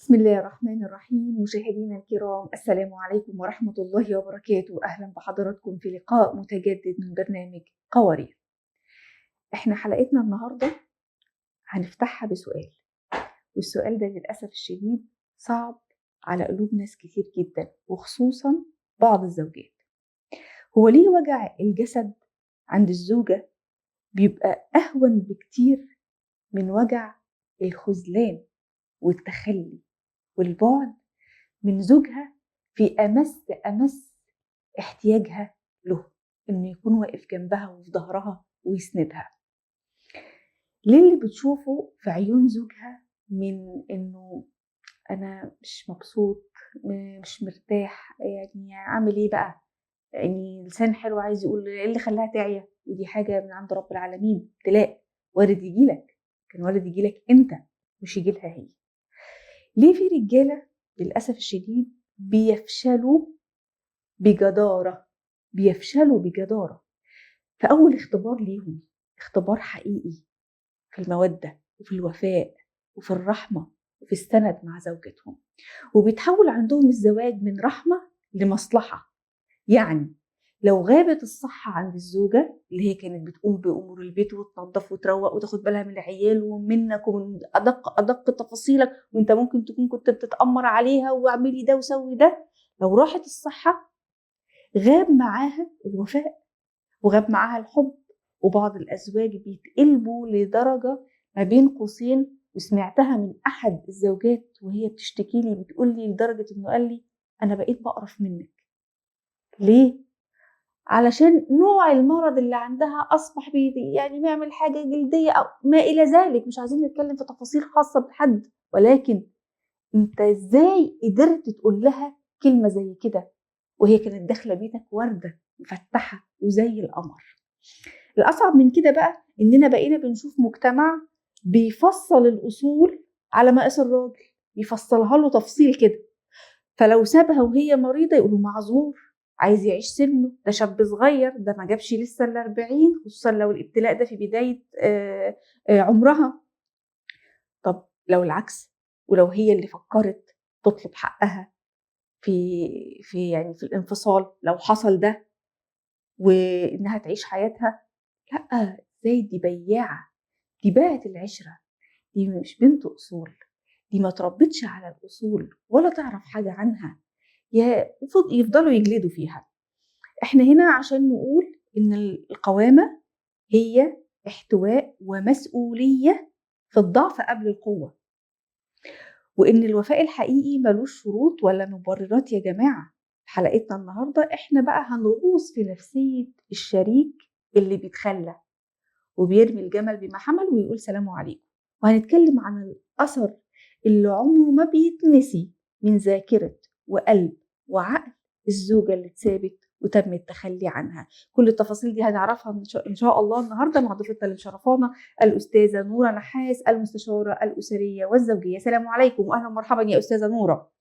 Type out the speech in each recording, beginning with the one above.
بسم الله الرحمن الرحيم. مشاهدينا الكرام، السلام عليكم ورحمة الله وبركاته. أهلا بحضراتكم في لقاء متجدد من برنامج قوارير. احنا حلقتنا النهاردة هنفتحها بسؤال، والسؤال ده للأسف الشديد صعب على قلوب ناس كتير جدا، وخصوصا بعض الزوجات. هو ليه وجع الجسد عند الزوجة بيبقى أهون بكتير من وجع الخذلان والتخلي والبعد من زوجها في أمس احتياجها له، إنه يكون واقف جنبها وفي ظهرها ويسندها؟ ليه اللي بتشوفه في عيون زوجها من إنه أنا مش مبسوط، مش مرتاح، يعني أعمل إيه بقى؟ يعني لسان حلو عايز يقول إيه اللي خلاها تعيا، ودي حاجة من عند رب العالمين، ابتلاء وارد يجيلك، كان وارد يجيلك أنت مش يجيلها هي. ليه في رجالة للأسف الشديد بيفشلوا بجدارة في أول اختبار ليهم، اختبار حقيقي في المودة وفي الوفاء وفي الرحمة وفي السند مع زوجتهم، وبيتحول عندهم الزواج من رحمة لمصلحة. يعني لو غابت الصحة عند الزوجة اللي هي كانت بتقوم بأمور البيت وتنظف وتروق وتاخد بالها من العيال ومنك ومن أدق تفاصيلك، وانت ممكن تكون كنت بتتأمر عليها واعملي ده وسوي ده، لو راحت الصحة غاب معاها الوفاء وغاب معاها الحب. وبعض الأزواج بيتقلبوا لدرجة ما بين قوسين، وسمعتها من أحد الزوجات وهي بتشتكي لي بتقول لي لدرجة إنه قال لي أنا بقيت بقرف منك. ليه؟ علشان نوع المرض اللي عندها أصبح يعني بيعمل حاجة جلدية أو ما إلى ذلك. مش عايزين نتكلم في تفاصيل خاصة بحد، ولكن أنت إزاي قدرت تقول لها كلمة زي كده وهي كانت داخلة بيتك وردة مفتحة وزي القمر؟ الأصعب من كده بقى إننا بقينا بنشوف مجتمع بيفصل الأصول على مقاس الراجل، بيفصلها له تفصيل كده. فلو سابها وهي مريضة يقولوا معذور، عايز يعيش سنه، ده شاب صغير، ده ما جابش لسه ال40، خصوصا لو الابتلاء ده في بداية عمرها. طب لو العكس، ولو هي اللي فكرت تطلب حقها في الانفصال، لو حصل ده وإنها تعيش حياتها، لا، ازاي؟ دي بياعة، دي باعت العشرة، دي مش بنت أصول، دي ما تربتش على الأصول ولا تعرف حاجة عنها، يفضلوا يجلدوا فيها. احنا هنا عشان نقول إن القوامة هي احتواء ومسؤولية في الضعف قبل القوة، وإن الوفاء الحقيقي ملوش شروط ولا مبررات يا جماعة. حلقتنا النهاردة احنا بقى هنغوص في نفسية الشريك اللي بيتخلى وبيرمي الجمل بما حمل ويقول سلام عليكم، وهنتكلم عن الأثر اللي عمره ما بيتنسي من ذاكرة وقلب وعقل الزوجة اللي اتسابت وتم التخلي عنها. كل التفاصيل دي هنعرفها إن شاء الله النهاردة مع ضيفتنا اللي مشرفانا الأستاذة نورة نحاس، المستشارة الأسرية والزوجية. سلام عليكم وأهلا ومرحبا يا أستاذة نورة.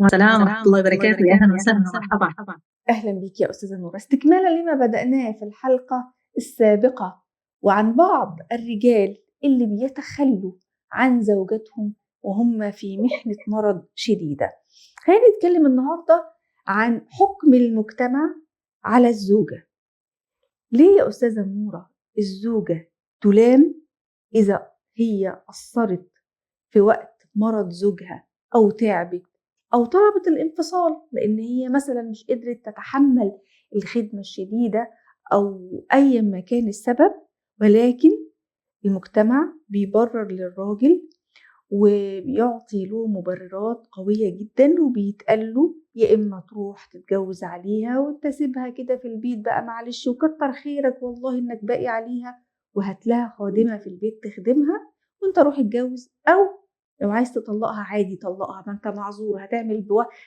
السلام ورحمة الله وبركاته. يا أهلا وسهلا ومرحبا. أهلا بك يا أستاذة نورة. استكمالا لما بدأناه في الحلقة السابقة وعن بعض الرجال اللي بيتخلوا عن زوجاتهم وهم في محنة مرض شديدة، خلينا نتكلم النهاردة عن حكم المجتمع على الزوجة. ليه يا أستاذة نورة الزوجة تلام إذا هي قصرت في وقت مرض زوجها أو تعبت أو طلبت الانفصال لأن هي مثلا مش قدرت تتحمل الخدمة الشديدة أو أي ما كان السبب، ولكن المجتمع بيبرر للراجل وبيعطي له مبررات قوية جدا، وبيتقال له يا إما تروح تتجوز عليها وانت سيبها كده في البيت بقى معلش وكتر خيرك والله إنك باقي عليها وهات لها خادمة في البيت تخدمها وانت روح اتجوز، أو لو عايز تطلقها عادي طلقها، ما انت معذور،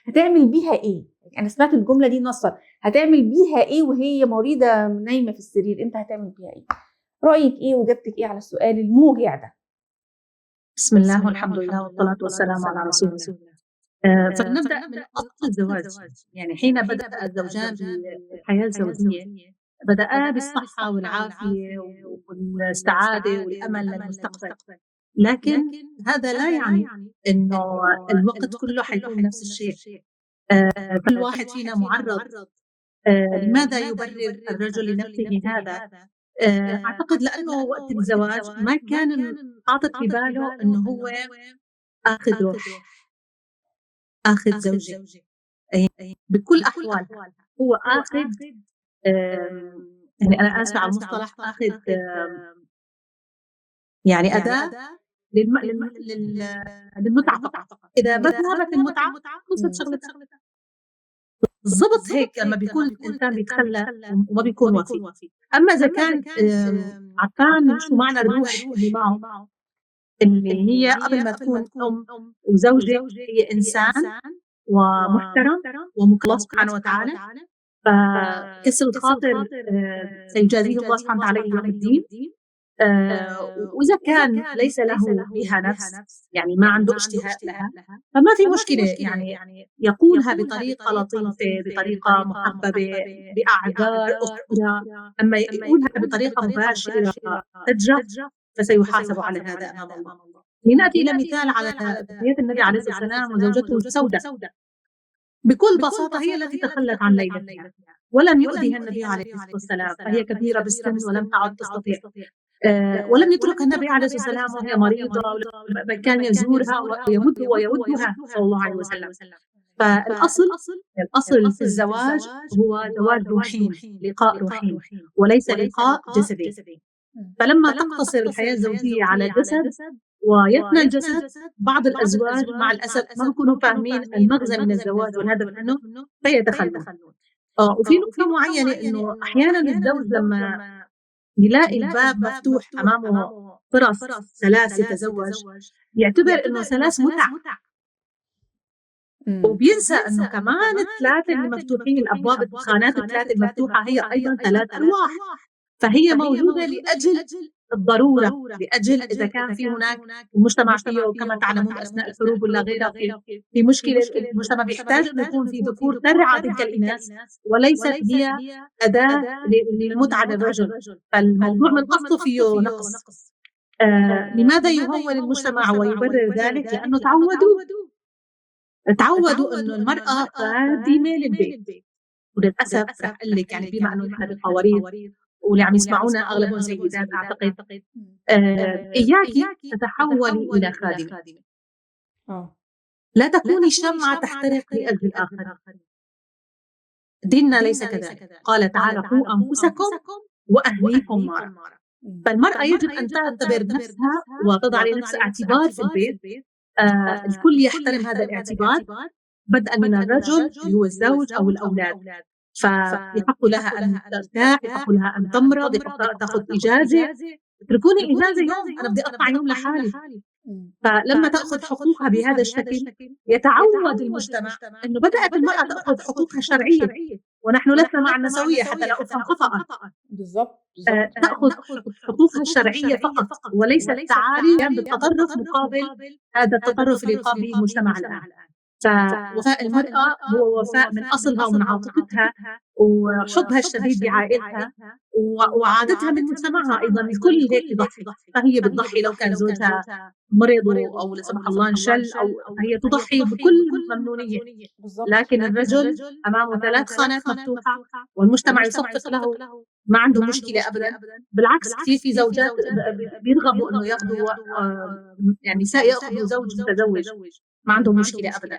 هتعمل بيها ايه؟ يعني انا سمعت الجملة دي نصا، هتعمل بيها ايه وهي مريضة نايمة في السرير؟ انت هتعمل بيها ايه؟ رأيك ايه وجبتك ايه على السؤال الموجع ده؟ بسم الله والحمد لله والصلاة والسلام على رسول الله. فلنبدأ من أصل الزواج. يعني حين بدأ الزوجان بالحياة الزوجية بدأ بالصحة والعافية والسعادة والأمل للمستقبل. لكن هذا لا يعني إنه الوقت كله حيكون نفس الشيء. كل واحد فينا معرض. لماذا يبرر الرجل لنفسه هذا؟ أعتقد لأنه وقت الزواج ما كان حاطط في باله إنه هو آخذ روح، آخذ زوجة بكل أحوالها. هو آخذ يعني أنا آسفة على المصطلح، آخذ يعني أداة للمتعة فقط. إذا ما ذهبت المتعة خلصت شغلتها. بالضبط هيك لما بيكون الإنسان بيتخلى وما بيكون وفي. أما إذا كان عرفان شو معنى الروح اللي معه، اللي هي قبل ما تكون أم وزوجة هي إنسان ومحترم ومكلف سبحانه وتعالى، فكسر الخاطر سيجازيه الله سبحانه وتعالى يوم الدين. وإذا كان ليس له بها نفس، يعني ما عنده اشتهاء لها، فما في مشكلة، يعني يقولها بطريقة لطيفة، بطريقة محببة، بأعذار أخرى. أما يقولها بطريقة مباشرة تجرح، فسيحاسب على هذا أمام الله. لنأتي إلى مثال على حياة النبي عليه الصلاة والسلام وزوجته السوداء. بكل بساطة هي التي تخلت عن ليلتها ولم يؤذيها النبي عليه الصلاة والسلام، فهي كبيرة بالسن ولم تعد تستطيع، ولم يتركها النبي عليه الصلاة والسلام وهي مريضة، بل كان يزورها ويودها صلى الله عليه وسلم. فالأصل في الزواج هو زواج روحين، لقاء روحين وليس لقاء جسدي. فلما تقتصر الحياة الزوجية على الجسد ويفنى الجسد، بعض الأزواج مع الأسف ما بيكونوا فاهمين المغزى من الزواج والهدف منه فيتخلون. وفي نقطة معينة إنه أحيانا الزوج لما يلاقي الباب مفتوح أمامه فرص ثلاث يتزوج، يعتبر إنه ثلاث متع، وبينسى إنه كمان الثلاثة اللي مفتوحين، الأبواب الخانات الثلاثة المفتوحة هي أيضا ثلاث أرواح، فهي موجودة لأجل الضرورة، لأجل إذا كان في هناك المجتمع فيه، وكما تعلمون أثناء الحروب ولا غيرها في مشكلة، المجتمع بيحتاج أن يكون في ذكور ترعى تلك الإناث وليست هي أداة للمتعة للرجل. فالموضوع من أصله فيه نقص. لماذا يهون المجتمع ويبرر ذلك؟ لأنه تعودوا أنه المرأة خادمة للبيت. وللأسف رح أقول لك، يعني بما أنه نحن بالقوارير واللي عم يسمعونا أغلبهم سيدات أعتقد، إياكي تتحولي إلى خادمة. لا تكوني شمعة تحترق لأجل الآخرين. ديننا ليس كذلك. قال تعالى: قوا أنفسكم وأهليكم نارا. فالمرأة يجب أن تعتبر نفسها وتضع لنفسها اعتبار في البيت. الكل يحترم هذا الاعتبار، بدءا من الرجل اللي هو الزوج أو الأولاد. فيحق لها أن ترتاح، يحق لها أن تمرض، يحق لها تأخذ إجازة. اتركوني إجازة يوم، أنا بدي أقطع يوم لحالي. فلما تأخذ حقوقها بهذا الشكل يتعود المجتمع أنه بدأت المرأة تأخذ حقوقها الشرعية، ونحن لسنا مع النسوية حتى لا أفهم خطأ. بالضبط. تأخذ حقوقها الشرعية فقط، وليس التعالي بالتطرف مقابل هذا التطرف اللي قام به المجتمع الآن. فوفاء المرأة هو وفاء من أصلها ومن عاطفتها وحبها الشديد بعائلتها وعادتها من مجتمعها. أيضا الكل هيك يضحي، فهي بتضحي لو كان زوجها مرض أو لا سمح الله انشل، أو هي تضحي بكل ممنونية. لكن الرجل أمامه ثلاث خانات مفتوحة والمجتمع يصفق له، ما عنده مشكلة أبدا. بالعكس، كثير في زوجات بيرغبوا إنه ياخذوا يعني نساء ياخذوا زوج متزوج، ما عندهم مشكلة أبدا.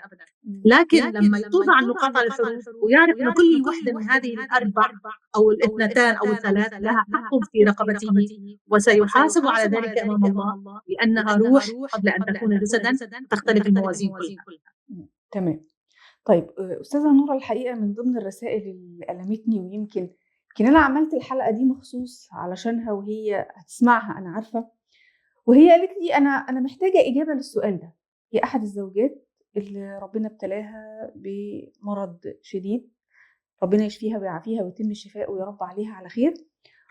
لكن لما يتوضع النقاط على الحروف ويعرف أن كل وحدة من هذه الأربع أو الاثنتان أو الثلاث لها حق في رقبته وسيحاسب على ذلك أمام الله، لأنها روح قبل أن تكون جسدا، تختلف الموازين كلها. تمام. طيب أستاذة نورة، الحقيقة من ضمن الرسائل اللي ألمتني، ويمكن أنا عملت الحلقة دي مخصوص علشانها وهي هتسمعها أنا عارفة، وهي قالت لي أنا محتاجة إجابة للسؤال ده. هي أحد الزوجات اللي ربنا ابتلاها بمرض شديد، ربنا يشفيها ويعافيها ويتم الشفاء ويا رب عليها على خير،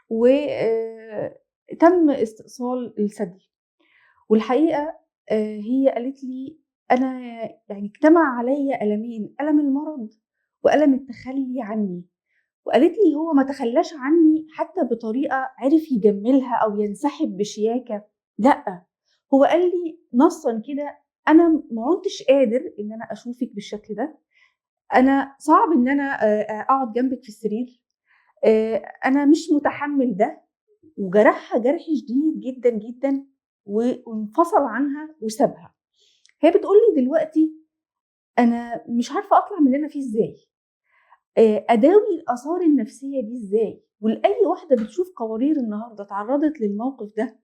وتم استئصال الثدي. والحقيقة هي قالت لي أنا يعني اجتمع علي ألمين، ألم المرض وألم التخلي عني. وقالت لي هو ما تخلاش عني حتى بطريقة عرف يجملها أو ينسحب بشياكة، لأ، هو قال لي نصا كده: انا ما عدتش قادر ان انا اشوفك بالشكل ده، انا صعب ان انا اقعد جنبك في السرير، انا مش متحمل ده. وجرحها جرح شديد جدا جدا، وانفصل عنها وسابها. هي بتقول لي دلوقتي: انا مش عارفه اطلع من اللي انا فيه ازاي، اداوي الاثار النفسيه دي ازاي. ولاي واحده بتشوف قوارير النهارده تعرضت للموقف ده،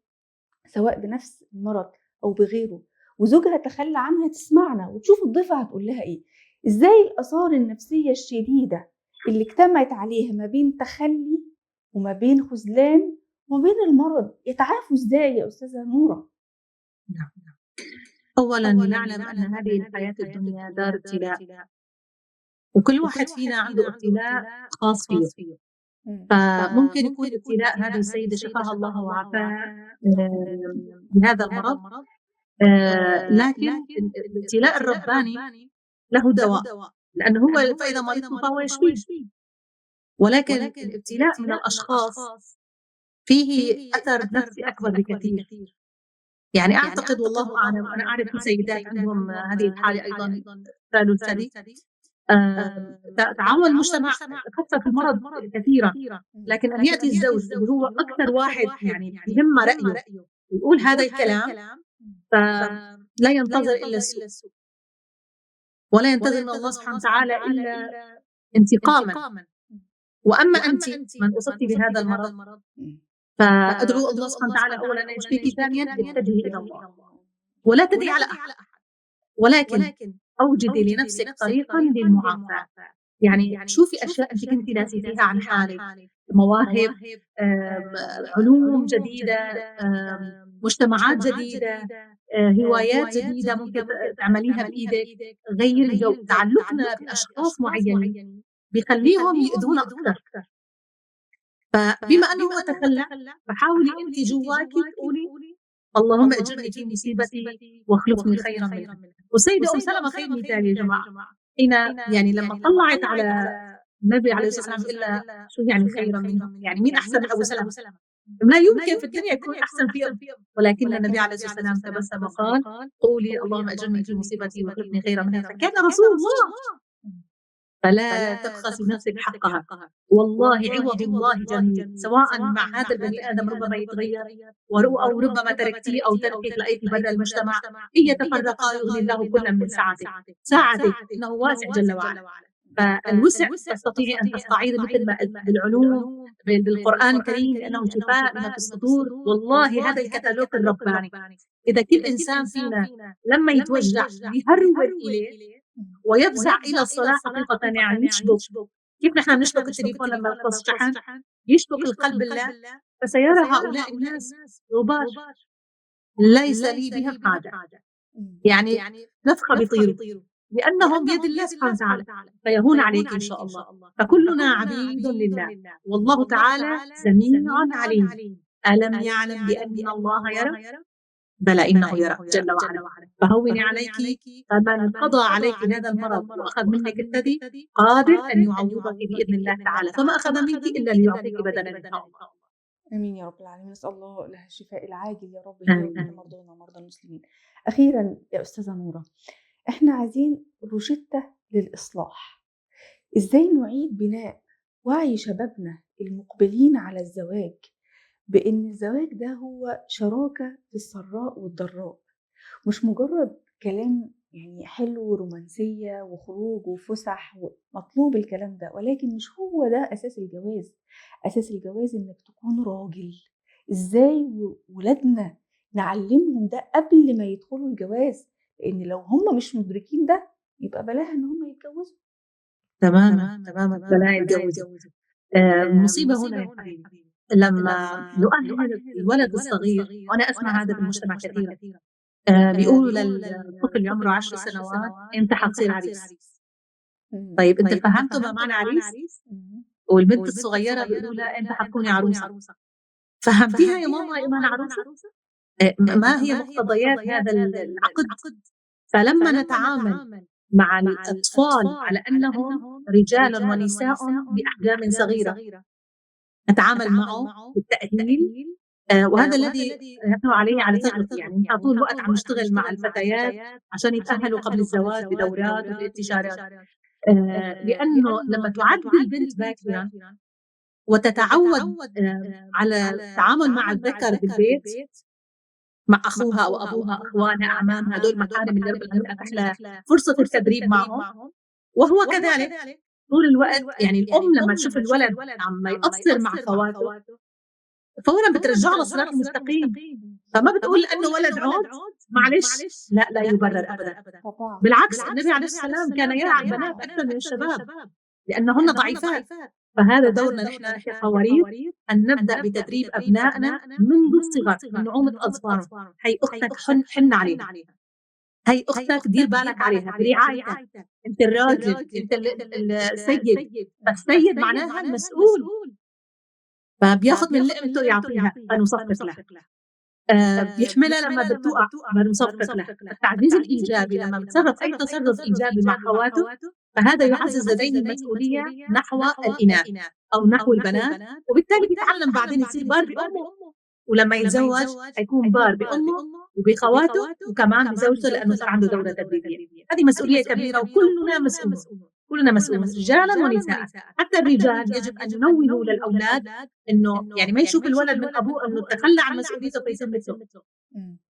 سواء بنفس المرض او بغيره، وزوجها تخلى عنها، تسمعنا وتشوف الضيفه هتقول لها ايه. ازاي الاثار النفسيه الشديده اللي اجتمعت عليها ما بين تخلي وما بين خذلان وما بين المرض يتعافوا ازاي يا استاذه نوره؟ نعم. أولا لنعلم أن هذه الحياة الدنيا دار ابتلاء، وكل واحد فينا عنده ابتلاء خاص فيه. فممكن يكون ابتلاء هذه السيدة شفاها الله وعافاها بهذا المرض، لكن الابتلاء الرباني له دواء، لأنه هو فإذا مرضت فهو يشفيه. ولكن الابتلاء من الأشخاص فيه أثر نفسي أكبر بكثير. يعني أعتقد والله أعلم، أنا أعرف في سيدات عندهم هذه الحالة أيضا، فعلوا الثدي. تعامل المجتمع خفف المرض كثيرا، لكن أن يأتي الزوج اللي هو أكثر واحد يعني يهم رأيه ويقول هذا الكلام، فلا ينتظر إلا السوء، ولا ينتظر من الله سبحانه وتعالى إلا انتقاما. وأما أنت من أصبت بهذا المرض، فأدعو الله سبحانه وتعالى أولا أن يشفيك، ثانيا اتجهي إلى الله ولا تدعي على أحد، ولكن أوجدي لنفسك طريقا للمعافاة. يعني شوفي أشياء أنت كنت ناسيتيها عن حالك، مواهب، علوم جديدة، مجتمعات جديدة، هوايات جديدة ممكن تعمليها بإيدك. غيري جو. تعلقنا بأشخاص معينين بيخليهم يؤذونا أكثر. فبما أنه هو تخلى، فحاولي أنت جواكي تقولي اللهم أجرني في مصيبتي واخلفني خيرا منها. والسيدة أم سلمة خير مثال يا جماعة. هنا يعني لما طلعت على النبي عليه الصلاة والسلام إلا شو يعني خيرا منهم، يعني مين أحسن من أبو سلمة؟ لا يمكن في الدنيا يكون أحسن فيهم. ولكن النبي عليه الصلاة والسلام تبسم وقال قولي اللهم أجرني في مصيبتي واخلفني خيرا منها. فكان رسول الله. فلا تبخسي نفسك حقها، والله عوض الله جميل، سواء مع هذا البني آدم ربما يتغير أو ربما تركتيه أو تركك لأيتي برا المجتمع. إن يتفرقا يغني الله كلا من ساعتك إنه واسع جل وعلا. فالوسع تستطيعي أن تستعيضي مثل ما بالعلوم بالقرآن الكريم لأنه شفاء لما في الصدور. والله هذا الكتالوج الرباني إذا كل إنسان فينا لما يتوجع يهرول إليه ويفزع إلى الصلاة حقيقة، يعني يشبك كيف نحن بنشبك التليفون لما يخلص شحن، يشبك القلب بالله. فسيرى هؤلاء الناس غبار ليس لي بهم حاجة، يعني نفخة بيطيروا لأنهم بيد الله سبحانه وتعالى، فيهون عليك إن شاء الله. فكلنا عبيد لله والله تعالى سميع عليم. ألم يعلم بأن الله يرى؟ بلى إنه يرى جل وعلا. فهوني عليك، فمن قضى عليك هذا المرض وأخذ منك الثدي قادر أن يعوضك بإذن الله تعالى، فما أخذ منك إلا ليعطيك بدلا إن شاء الله. امين يا رب العالمين. نسال الله لها الشفاء العاجل يا رب، هي وكل مرضانا ومرضى المسلمين. اخيرا يا استاذه نوره، احنا عايزين روشته للاصلاح. ازاي نعيد بناء وعي شبابنا المقبلين على الزواج بان الزواج ده هو شراكه في السراء والضراء، مش مجرد كلام يعني حلو ورومانسيه وخروج وفسح، مطلوب الكلام ده، ولكن مش هو ده اساس الجواز. اساس الجواز انك تكون راجل. ازاي ولادنا نعلمهم ده قبل ما يدخلوا الجواز؟ لان لو هم مش مدركين ده يبقى بلاها ان هم يتجوزوا. تماما بلا يتجوزوا. المصيبة هنا يا حبيبي لما نؤهل الولد الصغير، وأنا أسمع هذا بالمجتمع كثيرا، بيقولوا للطفل اللي عمره 10 سنوات أنت حتصير عريس. طيب أنت فهمتوا ما معنى عريس؟ والبنت الصغيرة بيقولوا لها أنت حتكوني عروسة. فهمتيها يا ماما يا ماما عروسة؟ ما هي مقتضيات هذا العقد؟ فلما نتعامل مع الأطفال على أنهم رجال ونساء بأحجام صغيرة، نتعامل معه بالتأهيل وهذا الذي نحن عليه على يعني نحن طول الوقت عم نشتغل مع الفتيات عشان يتأهلوا قبل الزواج بدورات وباستشارات. لأنه لما تعد البنت باكرا وتتعود على التعامل مع الذكر بالبيت، مع أخوها أو أبوها، أخوانها، أعمامها، هدول محارم اللي رب العالمين أتاح لها فرصة التدريب معهم، وهو كذلك طول الوقت. يعني الأم لما تشوف الولد عم يقصر مع خواته فورا بترجع له الصراط المستقيم، فما بتقول لأنه ولد عود معلش، لا لا يبرر أبدا. بالعكس النبي عليه السلام كان يرعى البنات أكثر من الشباب لأنهن ضعيفات. فهذا دورنا نحن كقوارير أن نبدأ بتدريب أبنائنا منذ الصغر، من نعومة أظفارهم. هي أختك حن عليها، هي أختك دير بالك عليها برعايتك، أنت الراجل، أنت السيد، فالسيد معناها المسؤول، فبياخذ من لقمته يعطيها فنصفق له. بيحملها لما بتوقع بنصفق له. التعزيز الإيجابي لما بتصرف أي تصرف إيجابي مع خواته فهذا يعزز لديه المسؤولية نحو الإناث أو نحو البنات، وبالتالي بيتعلم بعدين يصير بار بأمه، ولما يتزوج هيكون بار بأمه وبخواته وكمان بزوجته لأنه صار عنده دورة تدريبية. هذه مسؤولية كبيرة وكلنا مسؤولون، كلنا مسؤولون رجالا ونساء. حتى الرجال يجب أن ينوهوا للأولاد إنه يعني ما يشوف الولد من أبوه إنه تخلى عن مسؤوليته فيصير مثله.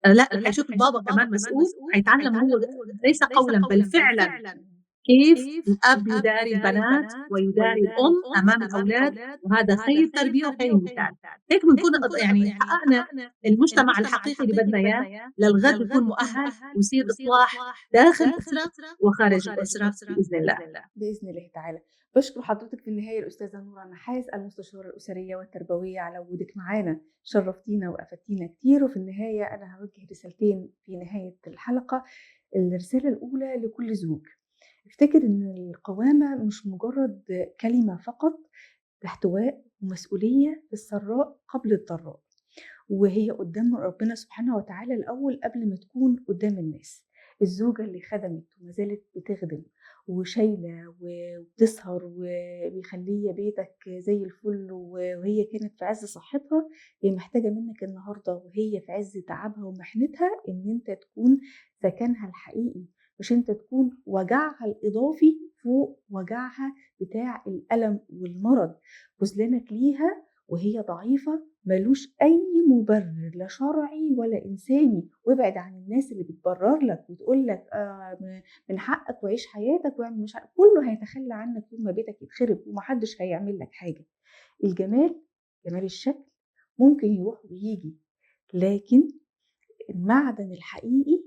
لا حيشوف البابا كمان مسؤول، حيتعلم هو ليس قولا بل فعلا كيف الأب يداري البنات ويداري الأم أمام الأولاد، وهذا خير تربية وخير مثال. هيك بنكون يعني حققنا المجتمع الحقيقي اللي بدنا إياه للغد، يكون مؤهل ويصير إصلاح داخل الأسرة وخارج الأسرة بإذن الله. بإذن الله تعالى. بشكر حضرتك في النهاية الأستاذة نورة النحاس المستشارة الأسرية والتربوية على وجودك معانا، شرفتينا وأفدتينا كتير. وفي النهاية أنا هوجه رسالتين في نهاية الحلقة. الرسالة الأولى لكل زوج: افتكر إن القوامة مش مجرد كلمة فقط، احتواء ومسؤولية في السراء قبل الضراء، وهي قدام ربنا سبحانه وتعالى الأول قبل ما تكون قدام الناس. الزوجة اللي خدمت وما زالت بتخدم وشايلة وبتسهر وبيخليه بيتك زي الفل وهي كانت في عز صحتها، هي محتاجة منك النهاردة وهي في عز تعبها ومحنتها إن انت تكون سكنها الحقيقي، مش انت تكون وجعها الإضافي فوق وجعها بتاع الألم والمرض. خذلانك ليها وهي ضعيفة ملوش أي مبرر لا شرعي ولا إنساني. وابعد عن الناس اللي بتبرر لك وتقول لك من حقك وعيش حياتك واعمل مش حقك. كله هيتخلى عنك يوم ما بيتك يتخرب ومحدش هيعمل لك حاجة. الجمال، جمال الشكل ممكن يروح ويجي، لكن المعدن الحقيقي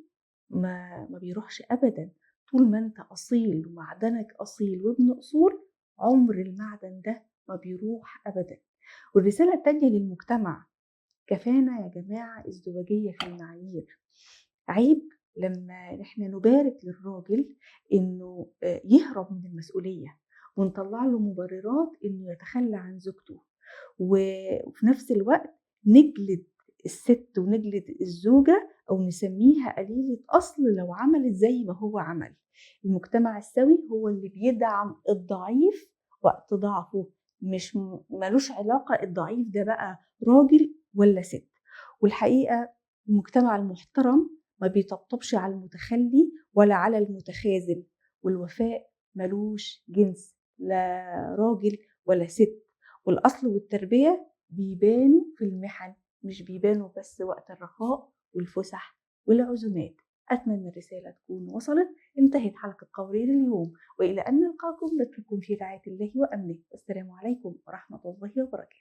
ما بيروحش أبدا. طول ما انت أصيل ومعدنك أصيل وابن أصول، عمر المعدن ده ما بيروح أبدا. والرسالة التانية للمجتمع: كفانا يا جماعة ازدواجية في المعايير. عيب لما نحن نبارك للراجل انه يهرب من المسؤولية ونطلع له مبررات انه يتخلى عن زوجته، وفي نفس الوقت نجلد الست ونجلد الزوجة أو نسميها قليلة أصل لو عملت زي ما هو عمل. المجتمع السوي هو اللي بيدعم الضعيف وقت ضعفه، مش ملوش علاقة الضعيف ده بقى راجل ولا ست. والحقيقة المجتمع المحترم ما بيطبطبش على المتخلي ولا على المتخاذل، والوفاء ملوش جنس لا راجل ولا ست. والأصل والتربية بيبانوا في المحن، مش بيبانوا بس وقت الرخاء والفسح والعزومات. أتمنى الرسالة تكون وصلت. انتهت حلقة قوارير اليوم، وإلى أن نلقاكم نترككم في رعاية الله وأمنه. والسلام عليكم ورحمة الله وبركاته.